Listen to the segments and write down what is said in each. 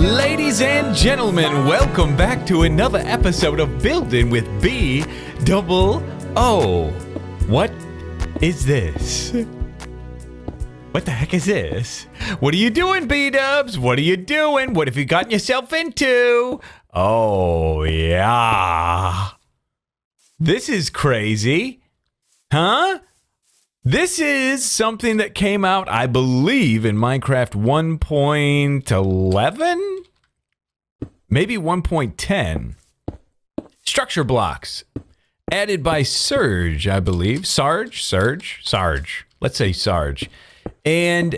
Ladies and gentlemen, welcome back to another episode of Building with BdoubleO. What is this? What the heck is this? What are you doing, Bdubs? What are you doing? What have you gotten yourself into? Oh, yeah. This is crazy. Huh? This is something that came out, I believe, in Minecraft 1.11? Maybe 1.10. Structure blocks. Added by Surge, I believe. Sarge. Let's say Sarge. And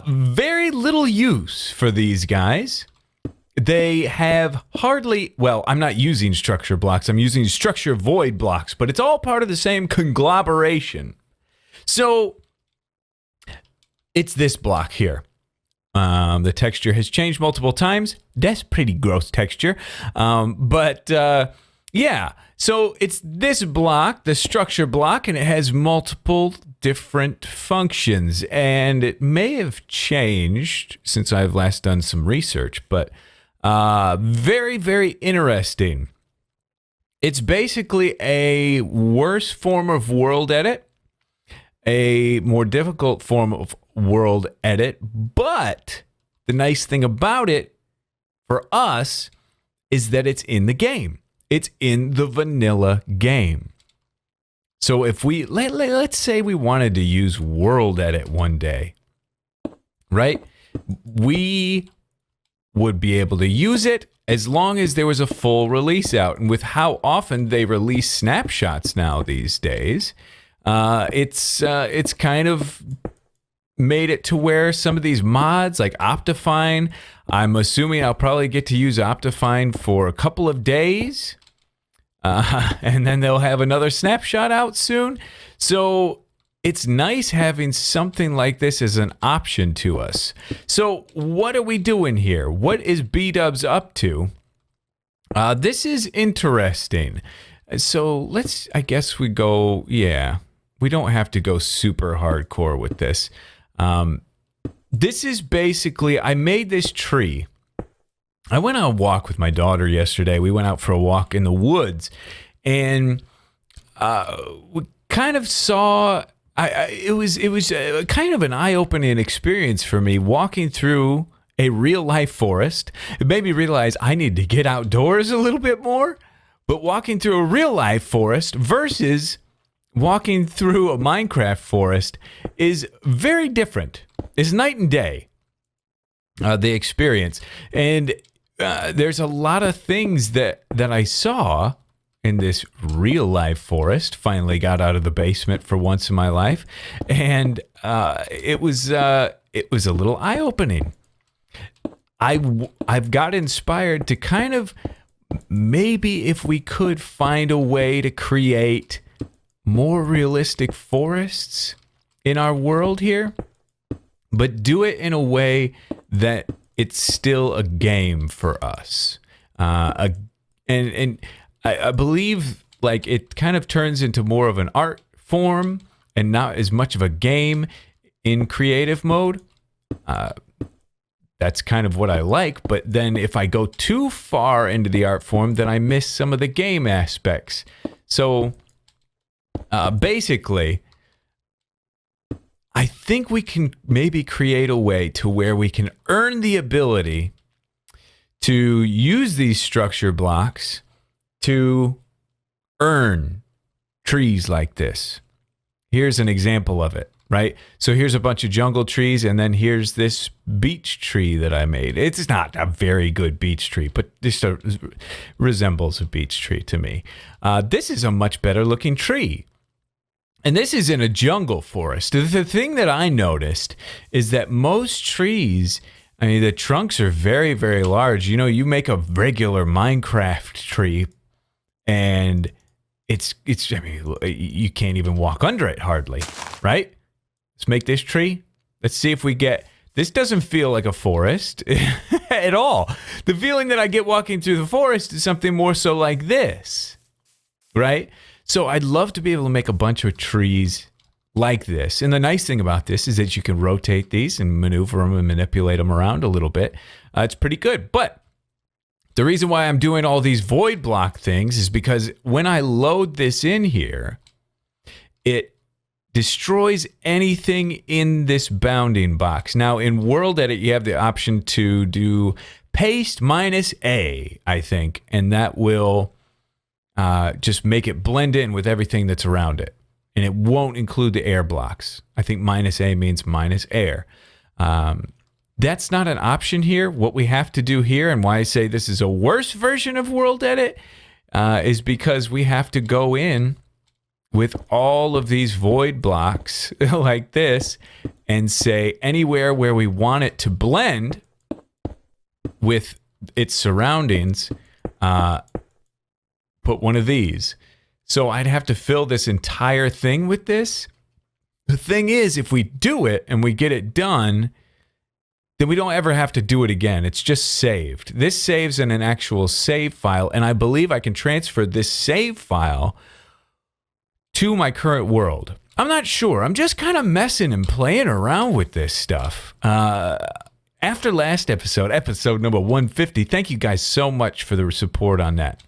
very little use for these guys. They have hardly, well, I'm not using structure blocks. I'm using structure void blocks, but it's all part of the same conglomeration. So it's this block here. The texture has changed multiple times. That's pretty gross texture. Yeah, so it's this block, the structure block, and it has multiple different functions. And it may have changed since I've last done some research, but very, very interesting. It's basically a worse form of world edit. A more difficult form of world edit, but the nice thing about it for us is that it's in the game. It's in the vanilla game. So if we let's say we wanted to use world edit one day, right? We would be able to use it as long as there was a full release out. And with how often they release snapshots now these days, it's kind of made it to where some of these mods like Optifine, I'm assuming I'll probably get to use Optifine for a couple of days, and then they'll have another snapshot out soon. So it's nice having something like this as an option to us. So what are we doing here? What is Bdubs up to? This is interesting. So I guess we go, yeah. We don't have to go super hardcore with this. This is basically, I made this tree. I went on a walk with my daughter yesterday. We went out for a walk in the woods, and we kind of saw. It was kind of an eye-opening experience for me walking through a real-life forest. It made me realize I need to get outdoors a little bit more. But walking through a real-life forest versus walking through a Minecraft forest is very different. It's night and day, the experience. And there's a lot of things that I saw in this real life forest. Finally got out of the basement for once in my life. And it was a little eye-opening. I've got inspired to kind of maybe if we could find a way to create more realistic forests in our world here, but do it in a way that it's still a game for us. And I believe like it kind of turns into more of an art form and not as much of a game in creative mode. That's kind of what I like, but then if I go too far into the art form, then I miss some of the game aspects. So basically, I think we can maybe create a way to where we can earn the ability to use these structure blocks to earn trees like this. Here's an example of it, right? So here's a bunch of jungle trees, and then here's this beech tree that I made. It's not a very good beech tree, but this resembles a beech tree to me. This is a much better looking tree. And this is in a jungle forest. The thing that I noticed is that most trees, I mean, the trunks are very, very large. You know, you make a regular Minecraft tree, and it's I mean, you can't even walk under it hardly, right? Let's make this tree. Let's see if we get, this doesn't feel like a forest at all. The feeling that I get walking through the forest is something more so like this, right? So I'd love to be able to make a bunch of trees like this. And the nice thing about this is that you can rotate these and maneuver them and manipulate them around a little bit. It's pretty good. But the reason why I'm doing all these void block things is because when I load this in here, it destroys anything in this bounding box. Now in World Edit, you have the option to do paste -A, I think, and that will just make it blend in with everything that's around it. And it won't include the air blocks. I think -A means minus air. That's not an option here. What we have to do here, and why I say this is a worse version of World Edit, is because we have to go in with all of these void blocks like this and say anywhere where we want it to blend with its surroundings, put one of these. So I'd have to fill this entire thing with this. The thing is, if we do it and we get it done, then we don't ever have to do it again. It's just saved. This saves in an actual save file, and I believe I can transfer this save file to my current world. I'm not sure. I'm just kind of messing and playing around with this stuff. After last episode, episode number 150, thank you guys so much for the support on that.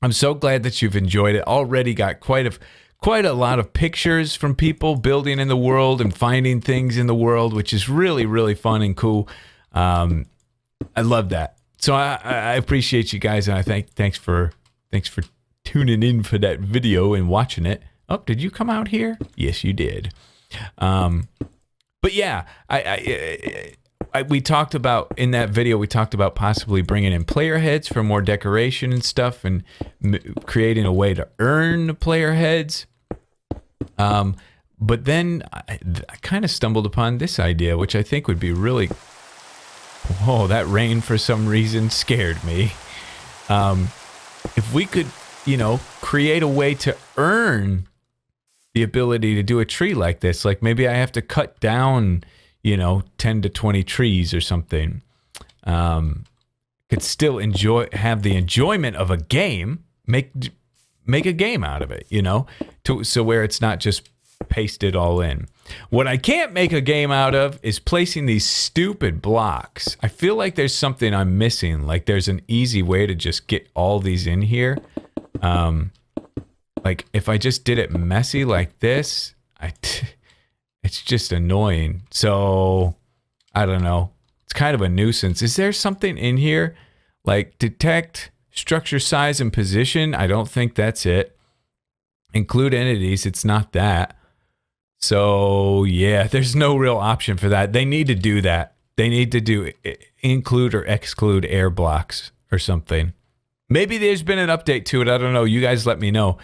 I'm so glad that you've enjoyed it. Already got quite a lot of pictures from people building in the world and finding things in the world, which is really, really fun and cool. I love that. So I appreciate you guys, and thanks for tuning in for that video and watching it. Oh, did you come out here? Yes, you did. But yeah, we talked about in that video, we talked about possibly bringing in player heads for more decoration and stuff, and creating a way to earn player heads. But then I kind of stumbled upon this idea, which I think would be really... Whoa, that rain for some reason scared me. If we could, create a way to earn the ability to do a tree like this, like maybe I have to cut down, 10 to 20 trees or something. Could still have the enjoyment of a game, make a game out of it, so where it's not just pasted all in. What I can't make a game out of is placing these stupid blocks. I feel like there's something I'm missing. Like there's an easy way to just get all these in here. Like if I just did it messy like this, it's just annoying. So I don't know. It's kind of a nuisance. Is there something in here like detect structure size and position? I don't think that's it. Include entities. It's not that. So yeah, there's no real option for that. They need to do that. They need to do include or exclude air blocks or something. Maybe there's been an update to it. I don't know. You guys let me know.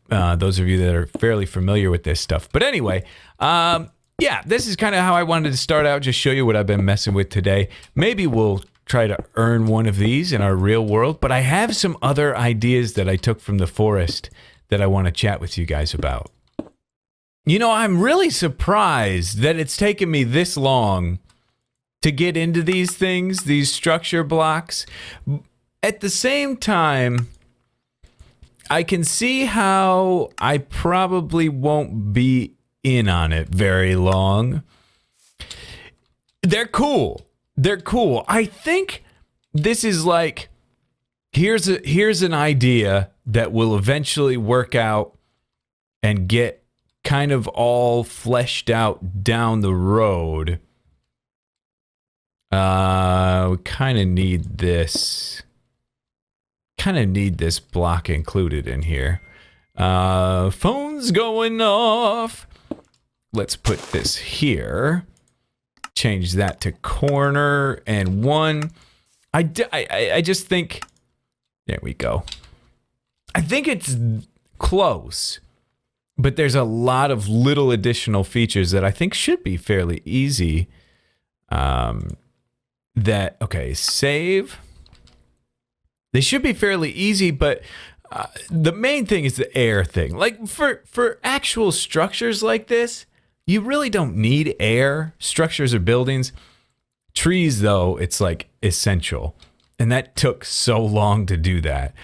Those of you that are fairly familiar with this stuff. But anyway, yeah, this is kind of how I wanted to start out. Just show you what I've been messing with today. Maybe we'll try to earn one of these in our real world. But I have some other ideas that I took from the forest that I want to chat with you guys about. I'm really surprised that it's taken me this long to get into these things, these structure blocks. At the same time, I can see how I probably won't be in on it very long. They're cool. They're cool. I think this is like, here's an idea that will eventually work out and get kind of all fleshed out down the road. We kind of need this. Block included in here. Phone's going off. Let's put this here. Change that to corner and 1. I just think, there we go. I think it's close, but there's a lot of little additional features that I think should be fairly easy. Okay, save. They should be fairly easy, but the main thing is the air thing. Like for actual structures like this, you really don't need air. Structures or buildings. Trees, though, it's like essential. And that took so long to do that.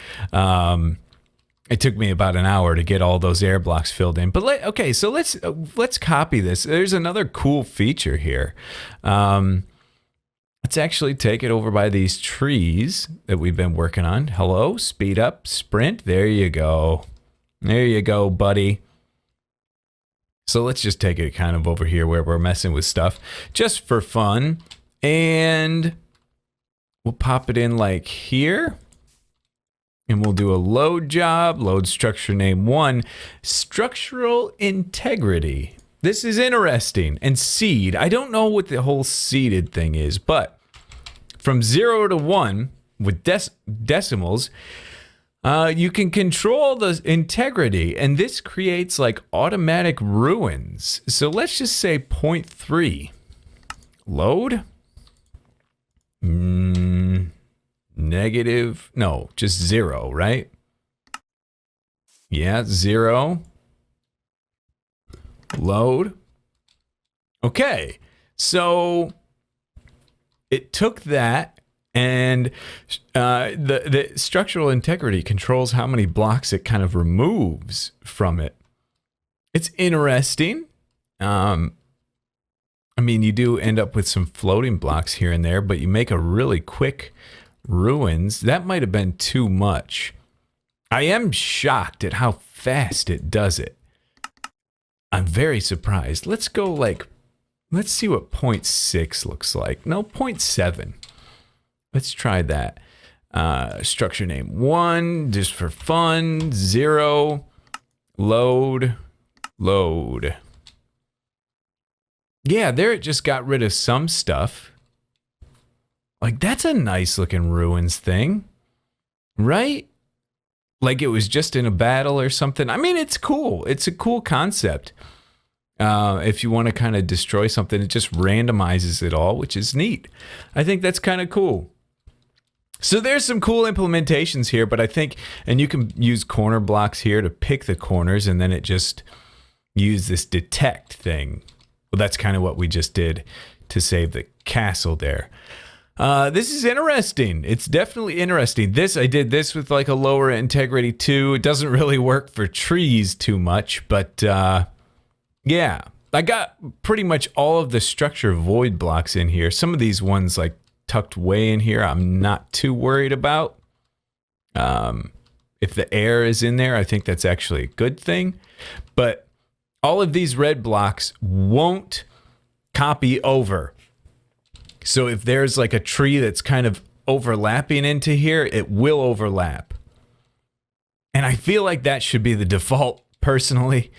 It took me about an hour to get all those air blocks filled in. But okay, so let's copy this. There's another cool feature here. Let's actually take it over by these trees that we've been working on. Hello, speed up, sprint. There you go. There you go, buddy. So let's just take it kind of over here where we're messing with stuff just for fun. And we'll pop it in like here. And we'll do a load job, load structure name 1, structural integrity. This is interesting. And seed, I don't know what the whole seeded thing is, but from 0 to 1 with decimals, you can control the integrity, and this creates like automatic ruins. So let's just say 0.3. Load. Negative, no, just 0, right? Yeah, 0. Load. Okay, so it took that, and the structural integrity controls how many blocks it kind of removes from it. It's interesting. I mean, you do end up with some floating blocks here and there, but you make a really quick ruins. That might have been too much. I am shocked at how fast it does it. I'm very surprised. Let's go like, let's see what 0.6 looks like. No, 0.7. Let's try that. Structure name 1, just for fun. 0. Load. Load. Yeah, there it just got rid of some stuff. Like, that's a nice looking ruins thing, right? Like it was just in a battle or something. I mean, it's cool. It's a cool concept. If you want to kind of destroy something, it just randomizes it all, which is neat. I think that's kind of cool. So there's some cool implementations here, but I think, and you can use corner blocks here to pick the corners, and then it just use this detect thing. Well, that's kind of what we just did to save the castle there. This is interesting. It's definitely interesting. I did this with like a lower integrity too. It doesn't really work for trees too much, but yeah, I got pretty much all of the structure void blocks in here. Some of these ones like tucked way in here, I'm not too worried about. If the air is in there, I think that's actually a good thing. But all of these red blocks won't copy over. So if there's like a tree that's kind of overlapping into here, it will overlap. And I feel like that should be the default personally.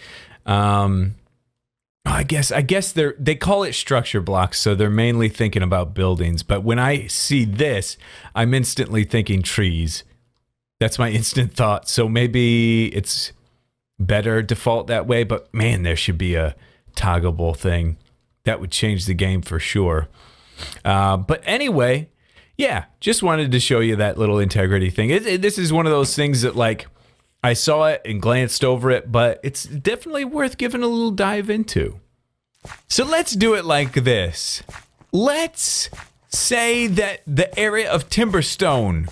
I guess they call it structure blocks, so they're mainly thinking about buildings. But when I see this, I'm instantly thinking trees. That's my instant thought. So maybe it's better default that way, but man, there should be a toggleable thing. That would change the game for sure. But anyway, yeah, just wanted to show you that little integrity thing. This is one of those things that like I saw it and glanced over it, but it's definitely worth giving a little dive into. So let's do it like this. Let's say that the area of TimberStone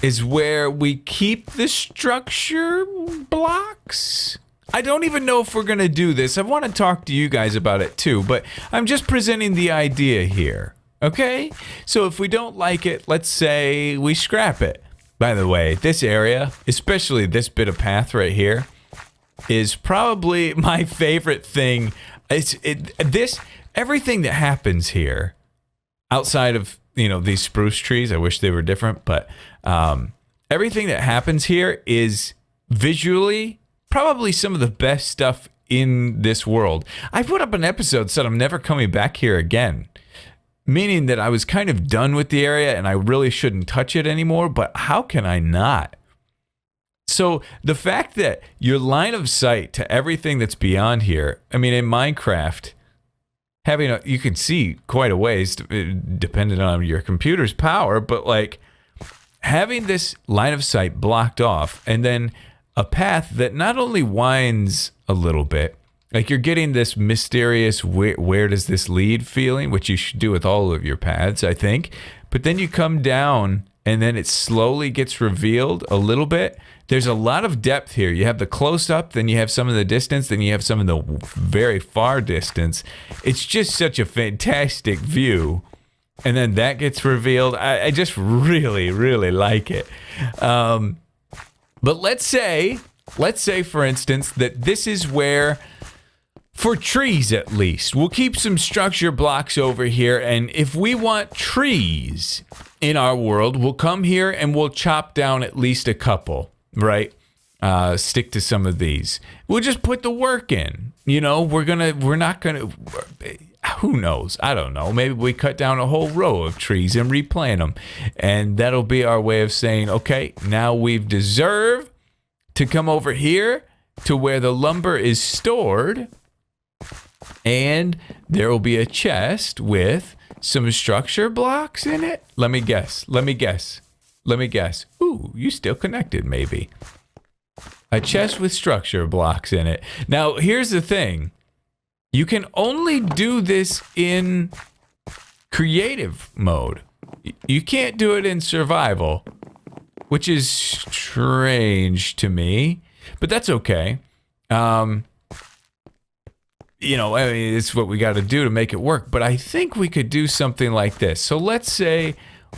is where we keep the structure blocks. I don't even know if we're going to do this. I want to talk to you guys about it too, but I'm just presenting the idea here. Okay? So if we don't like it, let's say we scrap it. By the way, this area, especially this bit of path right here, is probably my favorite thing. Everything that happens here, outside of, these spruce trees, I wish they were different, but everything that happens here is visually probably some of the best stuff in this world. I put up an episode said I'm never coming back here again, meaning that I was kind of done with the area and I really shouldn't touch it anymore, but how can I not? So the fact that your line of sight to everything that's beyond here, I mean, in Minecraft, you can see quite a ways depending on your computer's power, but like having this line of sight blocked off and then a path that not only winds a little bit, like you're getting this mysterious where does this lead feeling, which you should do with all of your paths, I think. But then you come down and then it slowly gets revealed a little bit There's a lot of depth here. You have the close-up, then you have some in the distance, then you have some in the very far distance. It's just such a fantastic view. And then that gets revealed. I just really, really like it. But let's say, for instance, that this is where, for trees at least, we'll keep some structure blocks over here. And if we want trees in our world, we'll come here and we'll chop down at least a couple, right? Stick to some of these. We'll just put the work in. You know, we're not gonna, who knows? I don't know. Maybe we cut down a whole row of trees and replant them. And that'll be our way of saying, okay, now we've deserved to come over here to where the lumber is stored. And there will be a chest with some structure blocks in it. Let me guess. Ooh, you still connected, maybe. A chest with structure blocks in it. Now, here's the thing. You can only do this in creative mode. You can't do it in survival, which is strange to me, but that's okay. You know, I mean, it's what we got to do to make it work. But I think we could do something like this. So let's say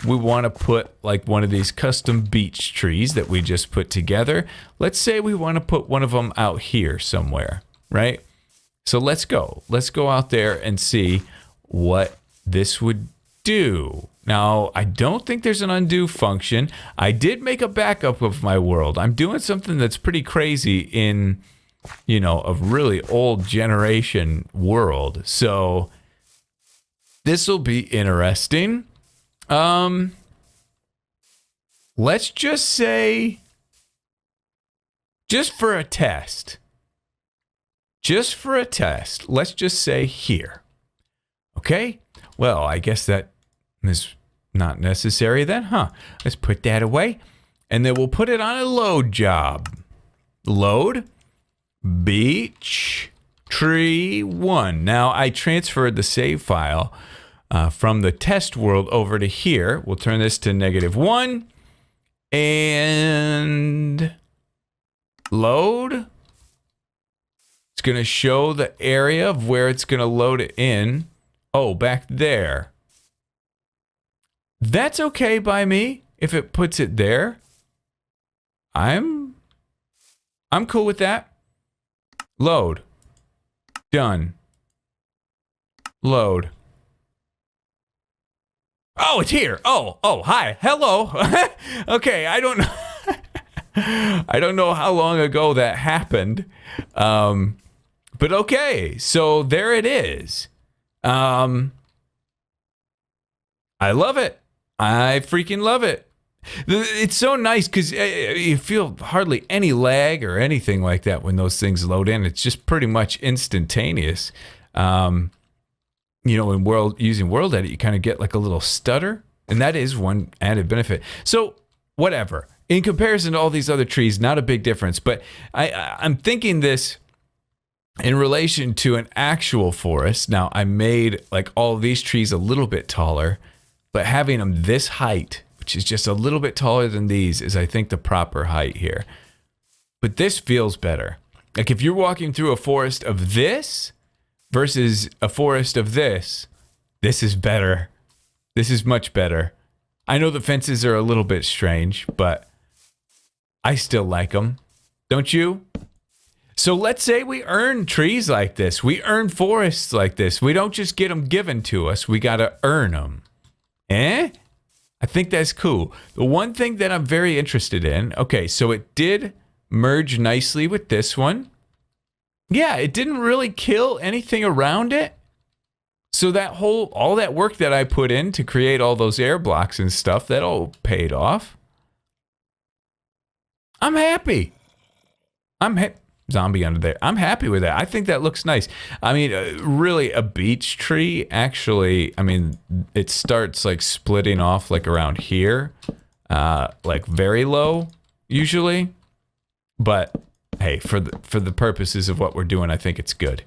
we want to put like one of these custom beech trees that we just put together. Let's say we want to put one of them out here somewhere, right? So let's go. Let's go out there and see what this would do. Now, I don't think there's an undo function. I did make a backup of my world. I'm doing something that's pretty crazy in, you know, a really old generation world. So this will be interesting. Let's just say, just for a test, let's just say here. Okay? Well, I guess that is not necessary then, huh? Let's put that away. And then we'll put it on a load job. Load. Beech tree 1. Now I transferred the save file from the test world over to here. We'll turn this to -1 and load. It's going to show the area of where it's going to load it in. Oh, back there. That's okay by me if it puts it there. I'm cool with that. Load. Done. Load. Oh, it's here. Oh, hi. Hello. Okay, I don't know. I don't know how long ago that happened. But okay, so there it is. I love it. I freaking love it. It's so nice because you feel hardly any lag or anything like that when those things load in. It's just pretty much instantaneous. You know, in using World Edit, you kind of get like a little stutter, and that is one added benefit. So whatever. In comparison to all these other trees, not a big difference. But I'm thinking this in relation to an actual forest. Now, I made like all these trees a little bit taller, but having them this height, which is just a little bit taller than these, is I think the proper height here. But this feels better. Like if you're walking through a forest of this versus a forest of this is better. This is much better. I know the fences are a little bit strange, but I still like them. Don't you? So let's say we earn trees like this. We earn forests like this. We don't just get them given to us. We got to earn them. I think that's cool. The one thing that I'm very interested in, okay, so it did merge nicely with this one. Yeah, it didn't really kill anything around it. So that all that work that I put in to create all those air blocks and stuff, that all paid off. I'm happy. Zombie under there. I'm happy with that. I think that looks nice. I mean, really a beech tree, actually, I mean, it starts like splitting off like around here, like very low usually. But hey, for the purposes of what we're doing, I think it's good.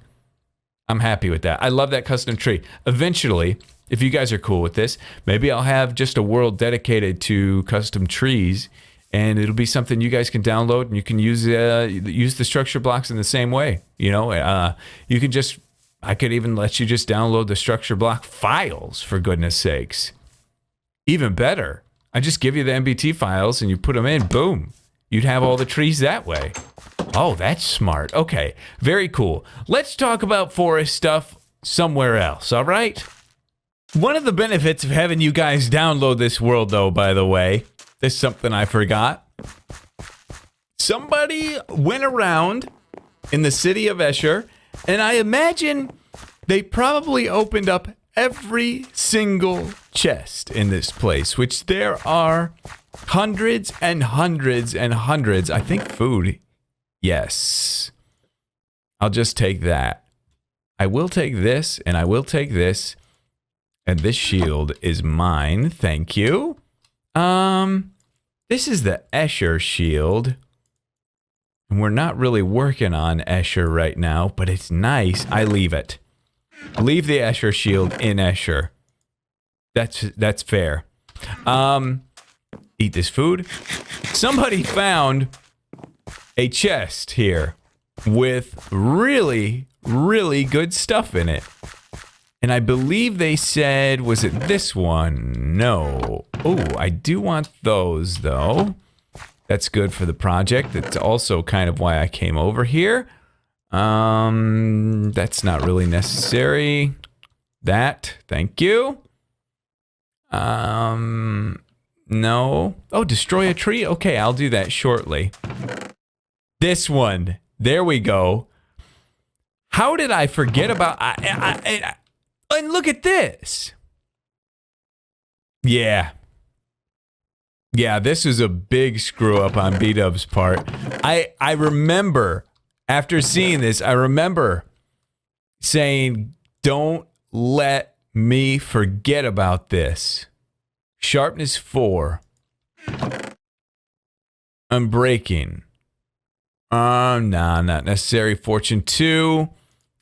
I'm happy with that. I love that custom tree. Eventually, if you guys are cool with this, maybe I'll have just a world dedicated to custom trees, and it'll be something you guys can download, and you can use the structure blocks in the same way. You know, you can just, I could even let you just download the structure block files, for goodness sakes. Even better, I just give you the MBT files and you put them in, boom. You'd have all the trees that way. Oh, that's smart. Okay, very cool. Let's talk about forest stuff somewhere else, all right? One of the benefits of having you guys download this world, though, by the way, this is something I forgot. Somebody went around in the city of Escher, and I imagine they probably opened up every single chest in this place, which there are hundreds and hundreds and hundreds. I think food. Yes. I'll just take that. I will take this, and I will take this. And this shield is mine. Thank you. This is the Escher shield. And we're not really working on Escher right now, but it's nice. I leave it. Leave the Escher shield in Escher. That's fair. Eat this food. Somebody found a chest here with really, really good stuff in it. And I believe they said, was it this one? No. Oh, I do want those, though. That's good for the project. That's also kind of why I came over here. That's not really necessary. That, thank you. No. Oh, destroy a tree? Okay, I'll do that shortly. This one. There we go. How did I forget about... and look at this. Yeah. Yeah, this is a big screw up on Bdubs' part. I remember, after seeing this, I remember saying, don't let me forget about this. Sharpness 4. Unbreaking. Nah, not necessary. Fortune 2.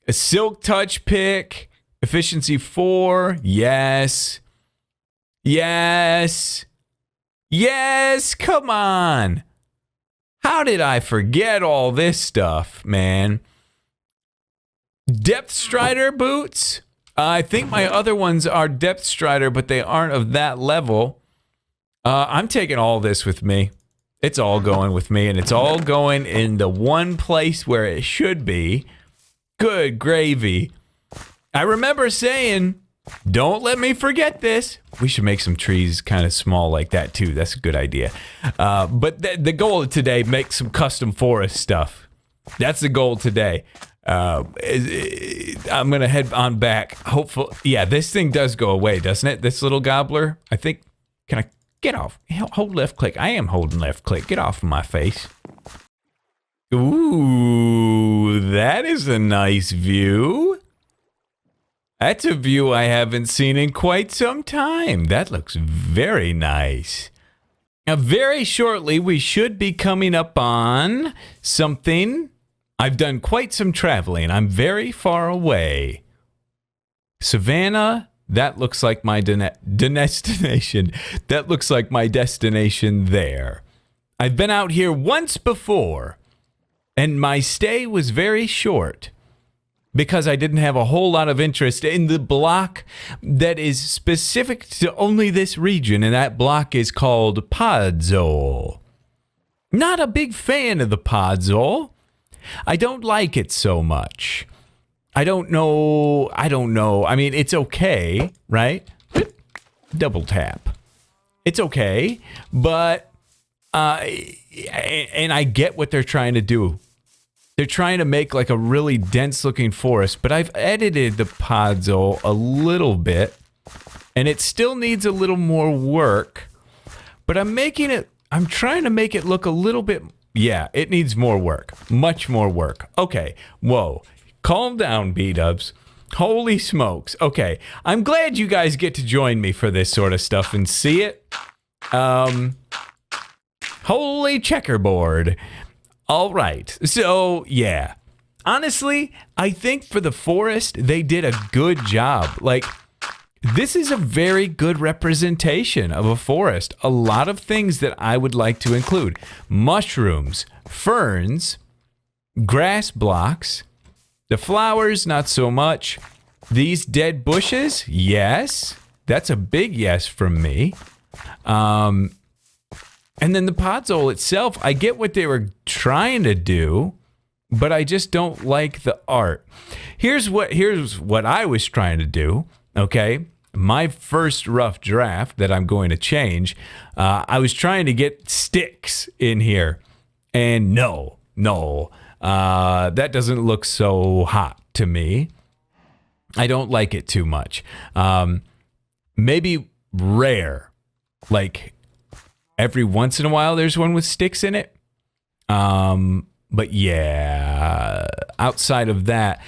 A silk touch pick. Efficiency 4. Yes. Yes. Yes, come on. How did I forget all this stuff, man? Depth Strider boots. I think my other ones are Depth Strider, but they aren't of that level. I'm taking all this with me. It's all going with me, and it's all going in the one place where it should be. Good gravy. I remember saying, don't let me forget this. We should make some trees kind of small like that, too. That's a good idea. But the goal of today, make some custom forest stuff. That's the goal today. I'm going to head on back. Hopefully, yeah, this thing does go away, doesn't it? This little gobbler, I think. Can I get off? Hold left click. I am holding left click. Get off of my face. Ooh, that is a nice view. That's a view I haven't seen in quite some time. That looks very nice. Now, very shortly, we should be coming up on something. I've done quite some traveling. I'm very far away. Savannah, that looks like my destination. That looks like my destination there. I've been out here once before, and my stay was very short, because I didn't have a whole lot of interest in the block that is specific to only this region, and that block is called Podzol. Not a big fan of the Podzol. I don't like it so much. I don't know. I mean, it's okay, right? Double tap. It's okay, but, and I get what they're trying to do. They're trying to make like a really dense looking forest, but I've edited the Podzol a little bit, and it still needs a little more work, but I'm trying to make it look a little bit, yeah, it needs more work, much more work. Okay, whoa, calm down, Bdubs. Holy smokes. Okay, I'm glad you guys get to join me for this sort of stuff and see it. Holy checkerboard. All right, so yeah, honestly, I think for the forest, they did a good job. Like, this is a very good representation of a forest. A lot of things that I would like to include. Mushrooms, ferns, grass blocks, the flowers, not so much. These dead bushes, yes. That's a big yes from me. And then the podzol itself, I get what they were trying to do, but I just don't like the art. Here's what I was trying to do, okay? My first rough draft that I'm going to change, I was trying to get sticks in here. And no, that doesn't look so hot to me. I don't like it too much. Maybe rare, like every once in a while there's one with sticks in it. But yeah, outside of that,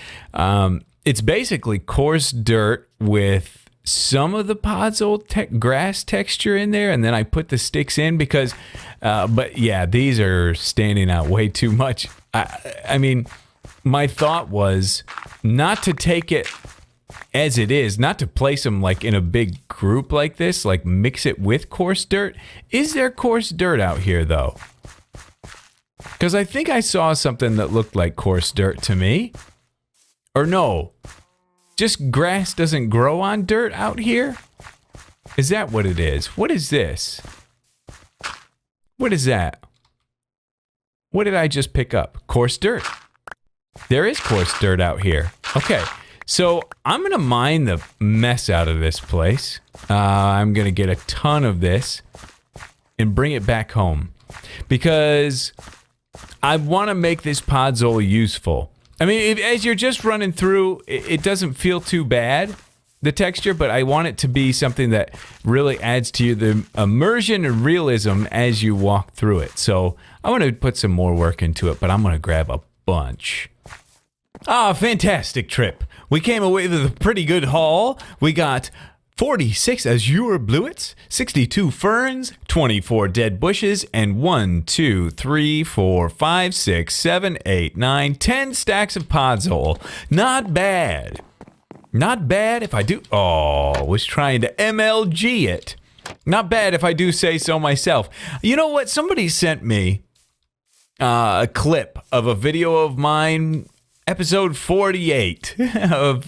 it's basically coarse dirt with some of the podzol grass texture in there, and then I put the sticks in because, but yeah, these are standing out way too much. I mean, my thought was not to take it as it is, not to place them like in a big group like this, like mix it with coarse dirt. Is there coarse dirt out here though? Because I think I saw something that looked like coarse dirt to me. Or no, just grass doesn't grow on dirt out here? Is that what it is? What is this? What is that? What did I just pick up? Coarse dirt. There is coarse dirt out here. Okay, so I'm going to mine the mess out of this place. I'm going to get a ton of this and bring it back home. Because I want to make this podzol useful. I mean, as you're just running through, it doesn't feel too bad, the texture, but I want it to be something that really adds to the immersion and realism as you walk through it. So I want to put some more work into it, but I'm going to grab a bunch. Ah, fantastic trip. We came away with a pretty good haul. We got 46 azure bluets, 62 ferns, 24 dead bushes, and 1, 2, 3, 4, 5, 6, 7, 8, 9, 10 stacks of podzol. Not bad. Not bad if I do... Oh, was trying to MLG it. Not bad if I do say so myself. You know what? Somebody sent me a clip of a video of mine, episode 48 of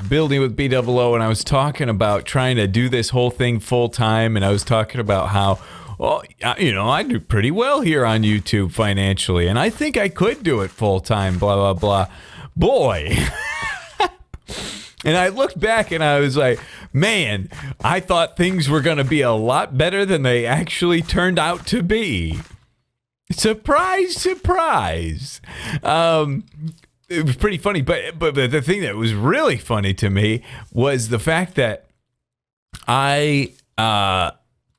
building with BdoubleO, and I was talking about trying to do this whole thing full time, and I was talking about how, well, you know, I do pretty well here on YouTube financially, and I think I could do it full time, blah, blah, blah. Boy. And I looked back and I was like, man, I thought things were going to be a lot better than they actually turned out to be. Surprise, surprise. It was pretty funny, but the thing that was really funny to me was the fact that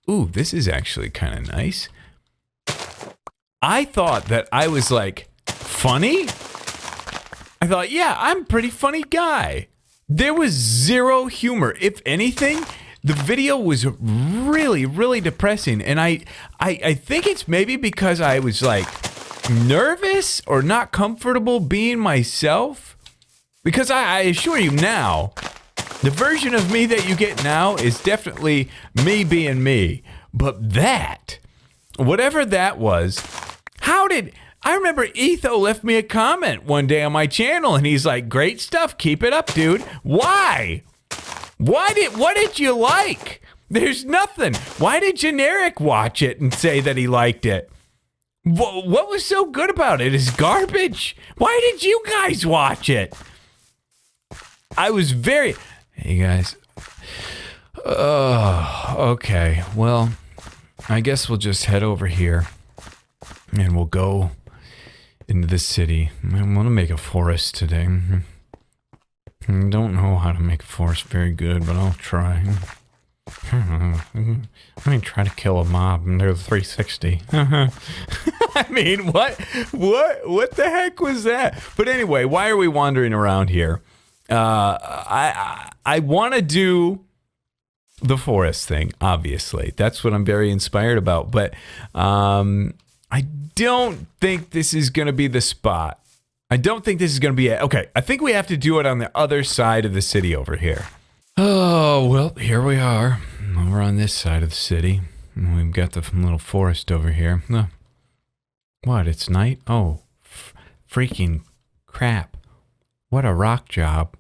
this is actually kind of nice. I thought that I was like funny. I thought, yeah, I'm a pretty funny guy. There was zero humor. If anything, the video was really, really depressing. And I think it's maybe because I was like nervous or not comfortable being myself, because I assure you now, the version of me that you get now is definitely me being me. But that, whatever that was, I remember Etho left me a comment one day on my channel and he's like, great stuff, keep it up, dude. Why? What did you like? There's nothing. Why did Generic watch it and say that he liked it? What was so good about it? It's garbage. Why did you guys watch it? I was very... Hey, guys. Okay. Well, I guess we'll just head over here. And we'll go into the city. I want to make a forest today. I don't know how to make a forest very good, but I'll try. Let me try to kill a mob and do 360. I mean, what the heck was that? But anyway, why are we wandering around here? I want to do the forest thing, obviously. That's what I'm very inspired about. But I don't think this is going to be the spot. I don't think this is going to be it. Okay, I think we have to do it on the other side of the city over here. Oh, well, here we are. We're on this side of the city. We've got the little forest over here. What, it's night? Oh, freaking crap. What a rock job.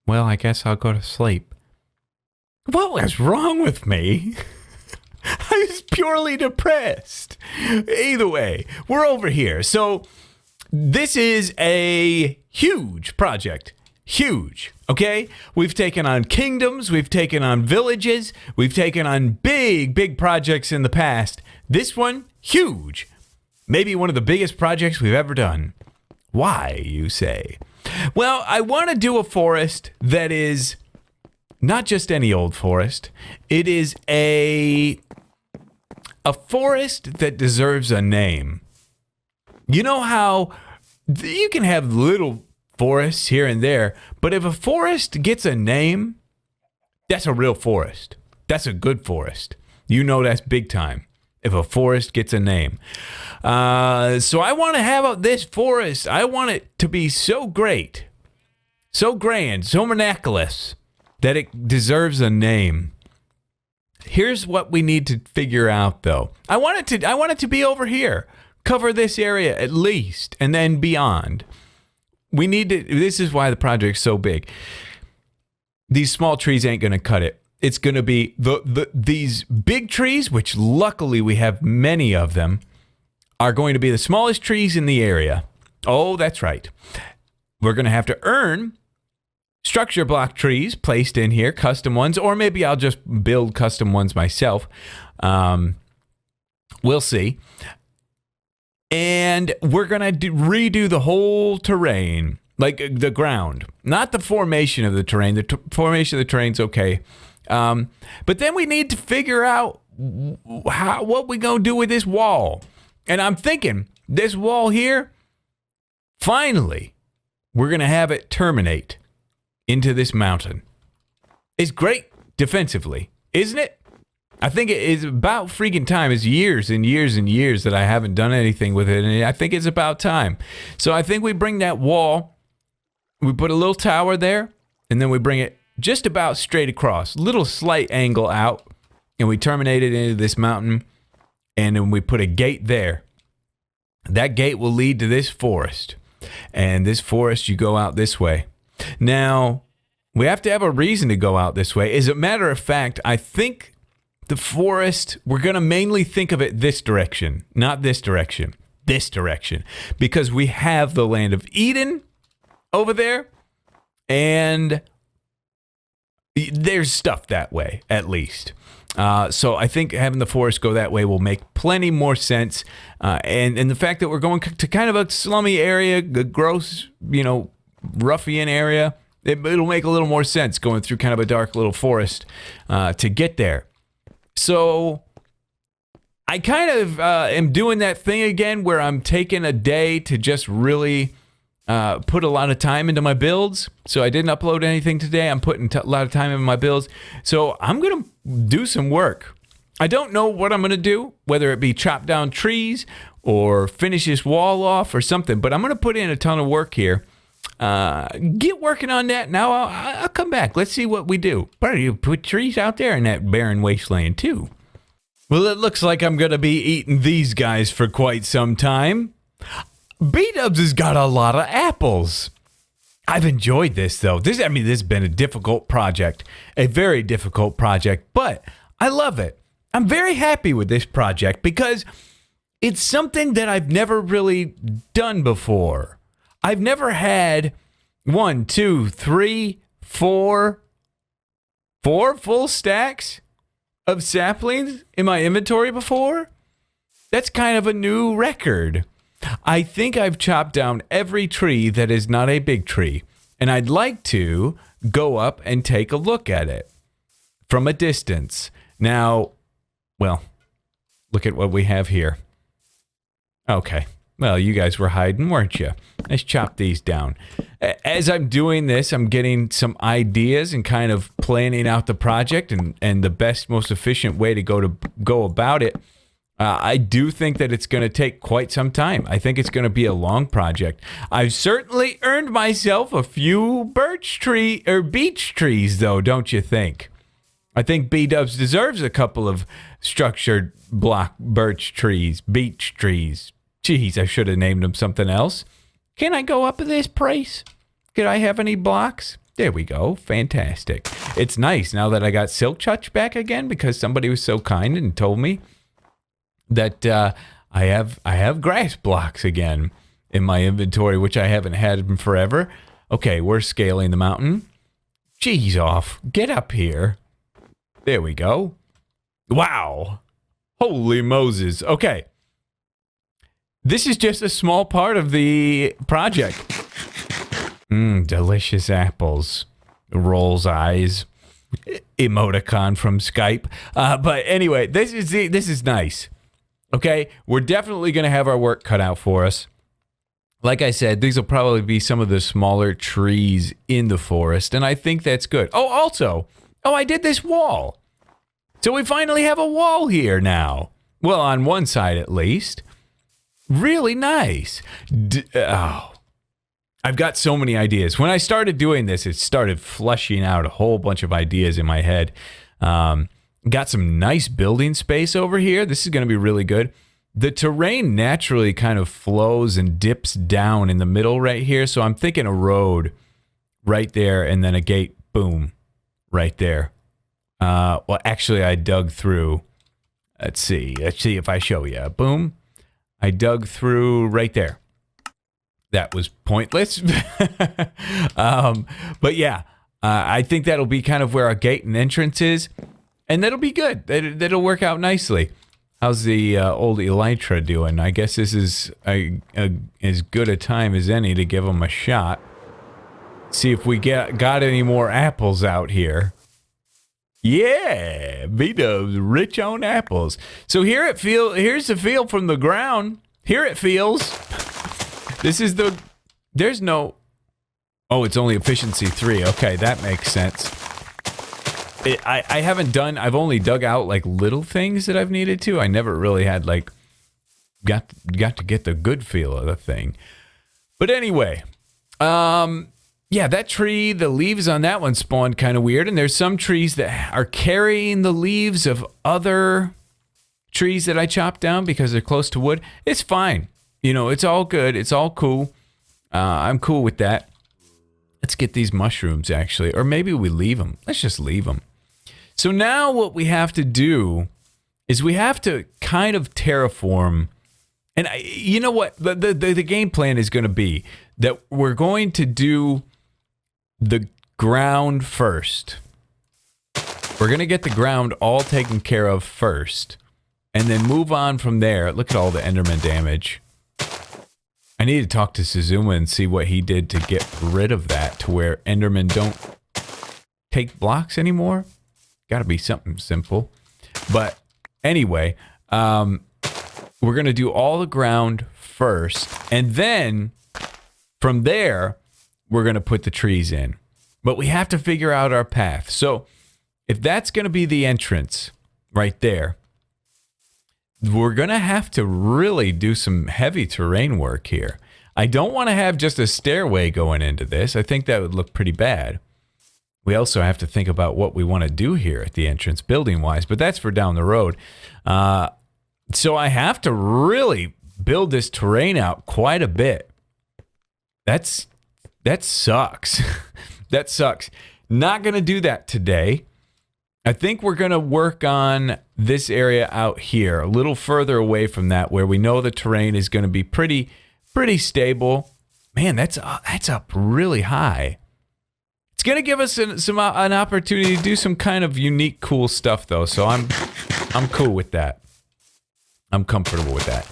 Well, I guess I'll go to sleep. What was wrong with me? I was purely depressed. Either way, we're over here. So this is a huge project. Huge. Okay? We've taken on kingdoms. We've taken on villages. We've taken on big projects in the past. This one, huge. Maybe one of the biggest projects we've ever done. Why, you say? Well, I want to do a forest that is not just any old forest. It is a forest that deserves a name. You know how you can have little forests here and there, but if a forest gets a name, that's a real forest. That's a good forest. You know that's big time if a forest gets a name. So I want to have this forest. I want it to be so great, so grand, so miraculous that it deserves a name. Here's what we need to figure out, though. I want it to be over here. Cover this area at least, and then beyond. We need to. This is why the project's so big. These small trees ain't gonna cut it. It's gonna be these big trees, which luckily we have many of them, are going to be the smallest trees in the area. Oh, that's right. We're gonna have to earn structure block trees placed in here, custom ones, or maybe I'll just build custom ones myself. We'll see. And we're going to redo the whole terrain, like the ground, not the formation of the terrain. The formation of the terrain's okay. But then we need to figure out what we going to do with this wall. And I'm thinking this wall here, finally, we're going to have it terminate into this mountain. It's great defensively, isn't it? I think it is about freaking time. It's years and years and years that I haven't done anything with it, and I think it's about time. So I think we bring that wall, we put a little tower there, and then we bring it just about straight across, little slight angle out, and we terminate it into this mountain, and then we put a gate there. That gate will lead to this forest, and this forest, you go out this way. Now, we have to have a reason to go out this way. As a matter of fact, I think the forest, we're going to mainly think of it this direction, not this direction, this direction, because we have the land of Eden over there, and there's stuff that way, at least. So I think having the forest go that way will make plenty more sense, and the fact that we're going to kind of a slummy area, a gross, ruffian area, it'll make a little more sense going through kind of a dark little forest to get there. So I kind of am doing that thing again where I'm taking a day to just really put a lot of time into my builds. So I didn't upload anything today. I'm putting a lot of time in my builds. So I'm going to do some work. I don't know what I'm going to do, whether it be chop down trees or finish this wall off or something, but I'm going to put in a ton of work here. Get working on that. Now I'll come back. Let's see what we do. But you put trees out there in that barren wasteland too. Well, it looks like I'm going to be eating these guys for quite some time. Bdubs has got a lot of apples. I've enjoyed this though. This has been a difficult project, a very difficult project, but I love it. I'm very happy with this project because it's something that I've never really done before. I've never had 4 full stacks of saplings in my inventory before. That's kind of a new record. I think I've chopped down every tree that is not a big tree, and I'd like to go up and take a look at it from a distance. Now, well, look at what we have here. Okay. Well, you guys were hiding, weren't you? Let's chop these down. As I'm doing this, I'm getting some ideas and kind of planning out the project and the best, most efficient way to go about it. I do think that it's going to take quite some time. I think it's going to be a long project. I've certainly earned myself a few beech trees, though, don't you think? I think Bdubs deserves a couple of structured block beech trees. Jeez, I should have named them something else. Can I go up this price? Could I have any blocks? There we go. Fantastic. It's nice now that I got Silk Touch back again because somebody was so kind and told me that I have grass blocks again in my inventory, which I haven't had in forever. Okay, we're scaling the mountain. Jeez off. Get up here. There we go. Wow. Holy Moses. Okay. This is just a small part of the project. Delicious apples. Rolls eyes. Emoticon from Skype. But anyway, this is nice. Okay, we're definitely going to have our work cut out for us. Like I said, these will probably be some of the smaller trees in the forest, and I think that's good. Oh, also, I did this wall. So we finally have a wall here now. Well, on one side at least. Really nice. I've got so many ideas. When I started doing this, it started flushing out a whole bunch of ideas in my head. Got some nice building space over here. This is going to be really good. The terrain naturally kind of flows and dips down in the middle right here. So I'm thinking a road right there and then a gate, boom, right there. Well, actually, I dug through. Let's see if I show you. Boom. I dug through right there. That was pointless. But yeah, I think that'll be kind of where our gate and entrance is. And that'll be good. That'll work out nicely. How's the old Elytra doing? I guess this is as good a time as any to give him a shot. See if we got any more apples out here. Yeah, Bdubs, rich on apples. So here's the feel from the ground. Here it feels. This is there's no, oh, it's only efficiency 3. Okay, that makes sense. I haven't done, I've only dug out like little things that I've needed to. I never really had like, got to get the good feel of the thing. But anyway, yeah, that tree, the leaves on that one spawned kind of weird. And there's some trees that are carrying the leaves of other trees that I chopped down because they're close to wood. It's fine. You know, it's all good. It's all cool. I'm cool with that. Let's get these mushrooms actually, or maybe we leave them. Let's just leave them. So now what we have to do is we have to kind of terraform. And you know what? The game plan is going to be that we're going to do the ground first. We're going to get the ground all taken care of first. And then move on from there. Look at all the Enderman damage. I need to talk to Suzuma and see what he did to get rid of that to where Endermen don't take blocks anymore. Got to be something simple. But anyway, we're going to do all the ground first. And then from there, we're going to put the trees in. But we have to figure out our path. So if that's going to be the entrance right there, we're going to have to really do some heavy terrain work here. I don't want to have just a stairway going into this. I think that would look pretty bad. We also have to think about what we want to do here at the entrance building-wise, but that's for down the road. So I have to really build this terrain out quite a bit. That sucks. That sucks. Not going to do that today. I think we're going to work on this area out here, a little further away from that, where we know the terrain is going to be pretty stable. Man, that's up really high. It's going to give us an opportunity to do some kind of unique, cool stuff, though. So I'm cool with that. I'm comfortable with that.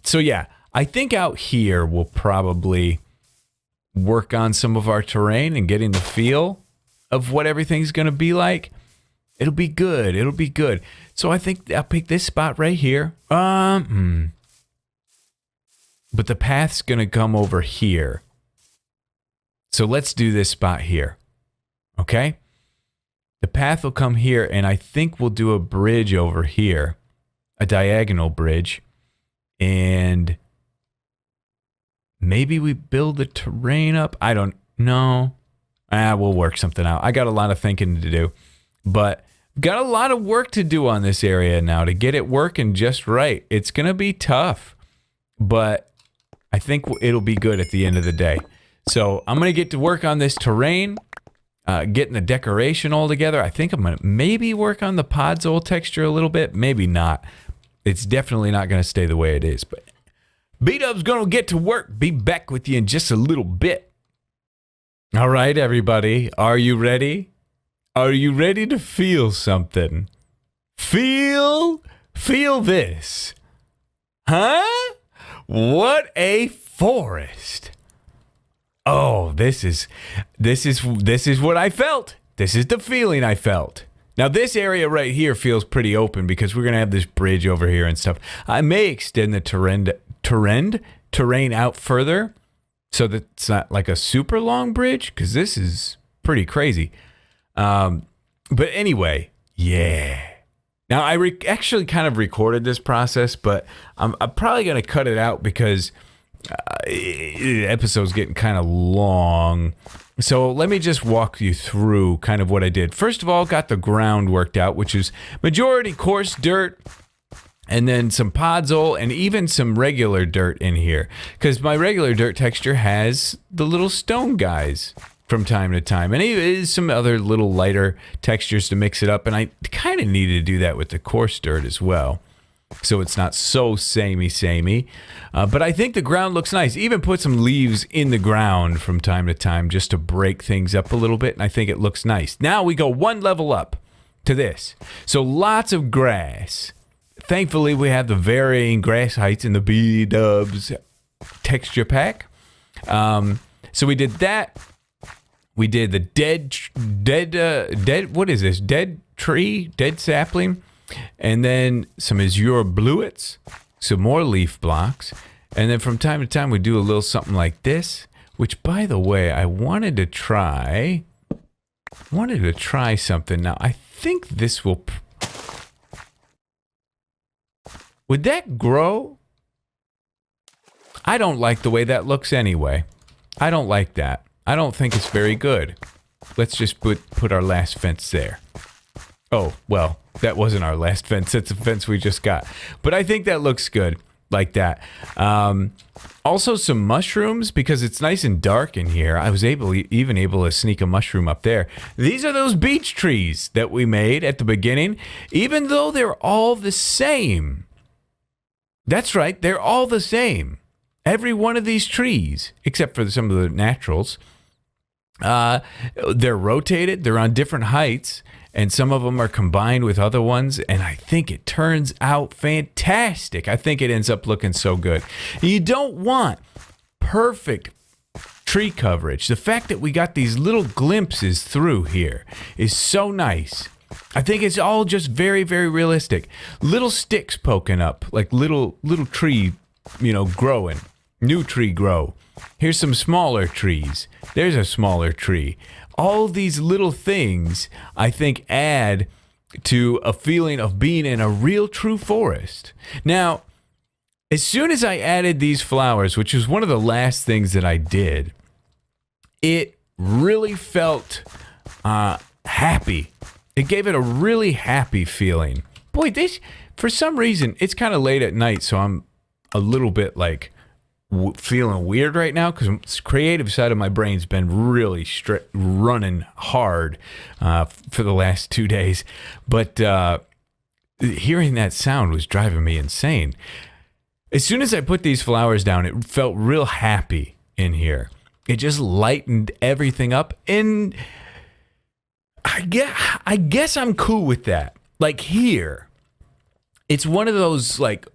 So yeah, I think out here we'll probably work on some of our terrain and getting the feel of what everything's going to be like. It'll be good. It'll be good. So I think I'll pick this spot right here. But the path's going to come over here. So let's do this spot here. Okay? The path will come here, and I think we'll do a bridge over here. a diagonal bridge, and maybe we build the terrain up. I don't know. We'll work something out. I got a lot of thinking to do, but got a lot of work to do on this area now to get it working just right. It's going to be tough, but I think it'll be good at the end of the day. So I'm going to get to work on this terrain, getting the decoration all together. I think I'm going to maybe work on the podzol texture a little bit. Maybe not. It's definitely not going to stay the way it is, but Bdubs going to get to work. Be back with you in just a little bit. All right, everybody. Are you ready? Are you ready to feel something? Feel this. Huh? What a forest. Oh, this is what I felt. This is the feeling I felt. Now this area right here feels pretty open because we're going to have this bridge over here and stuff. I may extend the terrain out further so that it's not like a super long bridge, because this is pretty crazy. But anyway, yeah. Now I actually kind of recorded this process, but I'm probably going to cut it out because the episode's getting kind of long. So let me just walk you through kind of what I did. First of all, got the ground worked out, which is majority coarse dirt, and then some podzol and even some regular dirt in here, because my regular dirt texture has the little stone guys from time to time, and even some other little lighter textures to mix it up, and I kind of needed to do that with the coarse dirt as well, so it's not so samey. But I think the ground looks nice. Even put some leaves in the ground from time to time just to break things up a little bit, and I think it looks nice. Now we go one level up to this. So lots of grass. Thankfully, we have the varying grass heights in the Bdubs texture pack. So we did that. We did the dead, what is this? Dead tree, dead sapling. And then some azure bluets, some more leaf blocks. And then from time to time, we do a little something like this, which, by the way, I wanted to try something. Now, I think this will... Would that grow? I don't like the way that looks anyway. I don't like that. I don't think it's very good. Let's just put our last fence there. Oh, well, that wasn't our last fence. It's a fence we just got. But I think that looks good like that. Also some mushrooms, because it's nice and dark in here. I was even able to sneak a mushroom up there. These are those beech trees that we made at the beginning, even though they're all the same. That's right, they're all the same. Every one of these trees, except for some of the naturals, they're rotated, they're on different heights, and some of them are combined with other ones, and I think it turns out fantastic. I think it ends up looking so good. You don't want perfect tree coverage. The fact that we got these little glimpses through here is so nice. I think it's all just very, very realistic. Little sticks poking up, like little tree, growing. New tree grow. Here's some smaller trees. There's a smaller tree. All these little things, I think, add to a feeling of being in a real true forest. Now, as soon as I added these flowers, which was one of the last things that I did, it really felt happy. It gave it a really happy feeling. Boy, for some reason, it's kind of late at night, so I'm a little bit like feeling weird right now because the creative side of my brain's been really running hard for the last 2 days. But hearing that sound was driving me insane. As soon as I put these flowers down, it felt real happy in here. It just lightened everything up, and I guess I'm cool with that. Like here, it's one of those, like,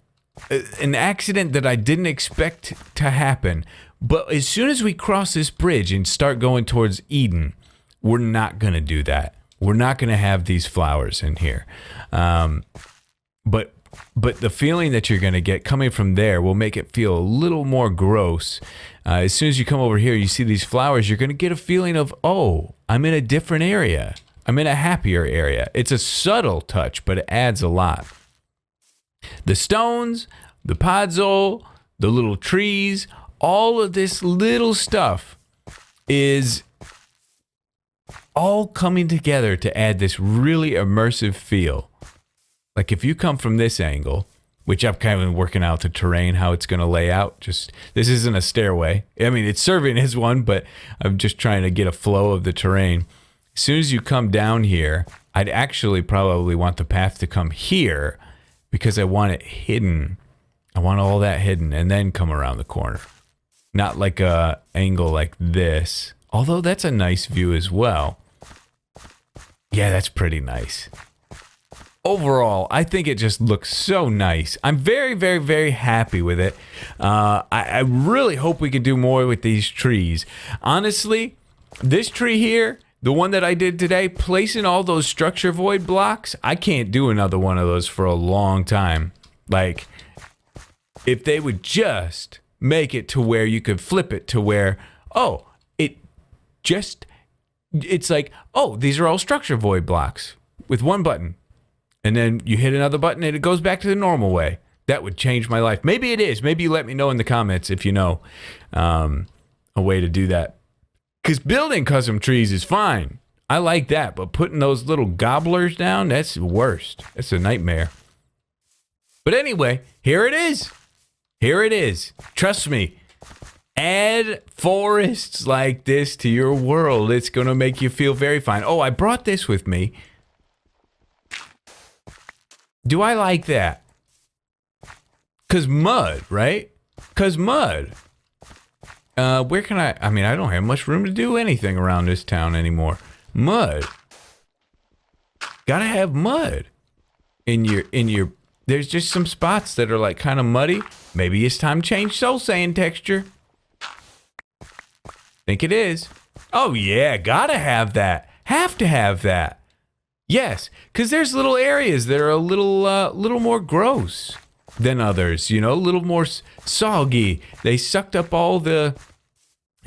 an accident that I didn't expect to happen. But as soon as we cross this bridge and start going towards Eden, we're not going to do that. We're not going to have these flowers in here. But the feeling that you're going to get coming from there will make it feel a little more gross. As soon as you come over here, you see these flowers, you're going to get a feeling of, oh, I'm in a different area. I'm in a happier area. It's a subtle touch, but it adds a lot. The stones, the podzol, the little trees, all of this little stuff is all coming together to add this really immersive feel. Like if you come from this angle, which I'm kind of working out the terrain, how it's going to lay out. Just, this isn't a stairway. I mean, it's serving as one, but I'm just trying to get a flow of the terrain. As soon as you come down here, I'd actually probably want the path to come here because I want it hidden. I want all that hidden and then come around the corner. Not like a angle like this. Although that's a nice view as well. Yeah, that's pretty nice. Overall, I think it just looks so nice. I'm very, very, very happy with it. I really hope we can do more with these trees. Honestly, this tree here, the one that I did today, placing all those structure void blocks, I can't do another one of those for a long time. Like, if they would just make it to where you could flip it to where, oh, it's like, oh, these are all structure void blocks with one button. And then you hit another button and it goes back to the normal way. That would change my life. Maybe it is. Maybe you let me know in the comments if you know a way to do that. Because building custom trees is fine. I like that. But putting those little gobblers down, that's the worst. That's a nightmare. But anyway, here it is. Here it is. Trust me. Add forests like this to your world. It's going to make you feel very fine. Oh, I brought this with me. Do I like that? Cause mud, right? Cause mud. Where can I mean, I don't have much room to do anything around this town anymore. Mud. Gotta have mud in your. There's just some spots that are like kind of muddy. Maybe it's time to change soul sand texture. Think it is. Oh yeah, gotta have that. Have to have that. Yes, because there's little areas that are a little more gross than others, you know, a little more soggy. They sucked up all the,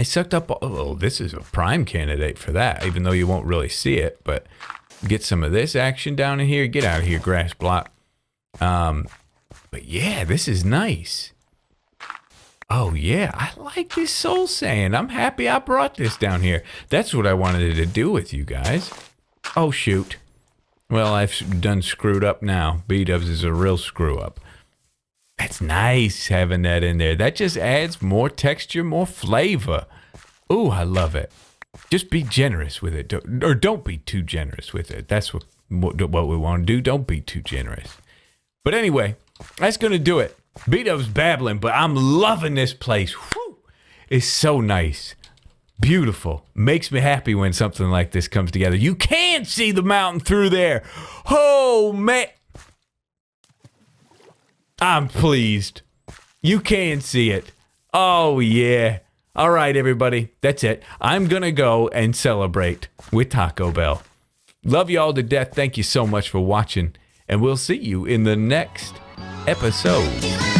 oh, this is a prime candidate for that, even though you won't really see it, but get some of this action down in here. Get out of here, grass block. But yeah, this is nice. Oh yeah, I like this soul sand. I'm happy I brought this down here. That's what I wanted to do with you guys. Oh shoot. Well, I've done screwed up now. Bdubs is a real screw up. That's nice having that in there. That just adds more texture, more flavor. Ooh, I love it. Just be generous with it. Or don't be too generous with it. That's what we want to do. Don't be too generous. But anyway, that's going to do it. Bdubs babbling, but I'm loving this place. Whew. It's so nice. Beautiful. Makes me happy when something like this comes together. You can see the mountain through there. Oh, man. I'm pleased. You can see it. Oh, yeah. All right, everybody. That's it. I'm going to go and celebrate with Taco Bell. Love you all to death. Thank you so much for watching. And we'll see you in the next episode.